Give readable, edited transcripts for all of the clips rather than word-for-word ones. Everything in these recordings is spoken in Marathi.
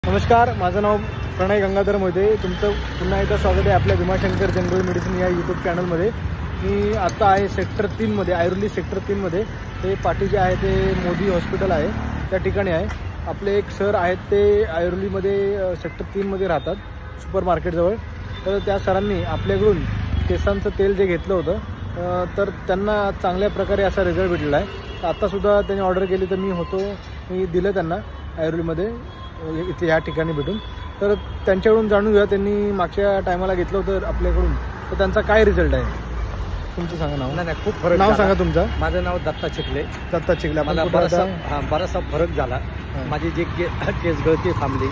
नमस्कार, माझं नाव प्रणय गंगाधर मोहिते. तुमचं पुन्हा एकदा स्वागत आहे आपल्या भीमाशंकर जनरल मेडिसिन या यूट्यूब चॅनलमध्ये. मी आता आहे सेक्टर 3मध्ये, ऐरोली सेक्टर 3मध्ये. ते पाठी जे आहे ते मोदी हॉस्पिटल आहे, त्या ठिकाणी आहे. आपले एक सर आहेत, ते ऐरोलीमध्ये सेक्टर 3मध्ये राहतात, सुपर मार्केटजवळ. तर त्या सरांनी आपल्याकडून केसांचं तेल जे घेतलं होतं, तर त्यांना चांगल्या प्रकारे असा रिझल्ट भेटलेला आहे. आत्तासुद्धा त्यांनी ऑर्डर केली, तर मी दिलं त्यांना ऐरोलीमध्ये इथे या ठिकाणी भेटून. तर त्यांच्याकडून जाणून घेऊया, त्यांनी मागच्या टायमाला घेतलं होतं आपल्याकडून, तर त्यांचा काय रिझल्ट आहे. तुमचं सांगा नाव. नाही, खूप फरक. नाव सांगा तुमचं. माझं नाव दत्ता चिखले. दत्ता चिखले. मला बराचसा फरक झाला. माझी जे केस गळती थांबली,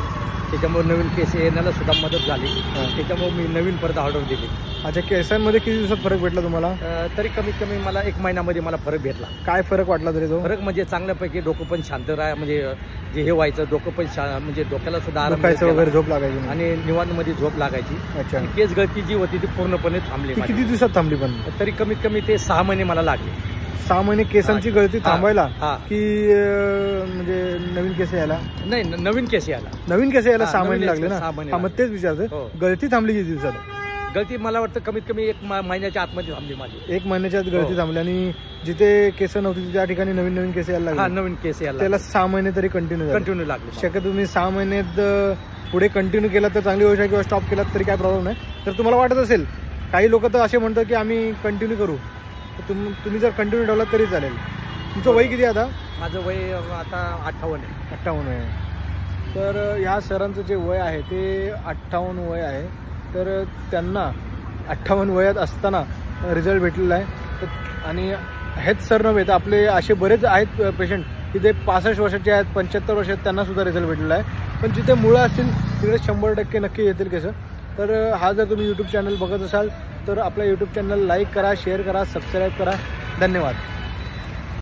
त्याच्यामुळे नवीन केस येण्याला सुद्धा मदत झाली. त्याच्यामुळे मी नवीन परत ऑर्डर दिली. अच्छा, केसांमध्ये किती दिवसात फरक भेटला तुम्हाला? तरी कमीत कमी मला 1 महिन्यामध्ये मला फरक भेटला. काय फरक वाटला तरी तो? फरक म्हणजे चांगल्यापैकी डोकं पण शांत राहा, म्हणजे जे हे व्हायचं डोकं पण म्हणजे डोक्याला सुद्धा आराम वगैरे, झोप लागायची आणि निवांतमध्ये झोप लागायची. अच्छा. केस गळती जी होती ती पूर्णपणे थांबली. किती दिवसात थांबली पण? तरी कमीत कमी ते 6 महिने मला लागले. 6 महिने केसांची गळती थांबायला की म्हणजे नवीन केस यायला? नाही, नवीन केस यायला. नवीन केस यायला 6 महिने लागले ना? 6 महिने. मग तेच विचारतो, गळती थांबली किती दिवसात? गळती मला वाटतं कमीत कमी 1 महिन्याच्या आतमध्ये थांबली माझी. 1 महिन्याच्या आत गळती थांबली. आणि जिथे केस नव्हती त्या ठिकाणी नवीन केस यायला लागले. नवीन केस यायला त्याला 6 महिने तरी कंटिन्यू लागले. शक्यतो तुम्ही 6 महिन्यात पुढे कंटिन्यू केला तर चांगली गोष्ट आहे, किंवा स्टॉप केला तरी काय प्रॉब्लेम नाही. तर तुम्हाला वाटत असेल, काही लोक तर असे म्हणतात की आम्ही कंटिन्यू करू, तर तुम्ही जर कंटिन्यू ठेवला तरी चालेल. तुमचं वय किती आता? माझं वय आता 58 आहे. 58 आहे. तर ह्या सरांचं जे वय आहे ते 58 वय आहे. तर त्यांना 58 वयात असताना रिझल्ट भेटलेला आहे. आणि हेच सर नव्हे तर आपले असे बरेच आहेत पेशंट की ते 65 वर्षाचे आहेत, 75 वर्ष आहेत, त्यांना सुद्धा रिझल्ट भेटलेला आहे. पण जिथे मुळं असतील तिकडे 100% नक्की येतील केस. तर हा जर तुम्ही यूट्यूब चॅनल बघत असाल तर आपल्या यूट्यूब चॅनल लाईक करा, शेअर करा, सबस्क्राईब करा. धन्यवाद.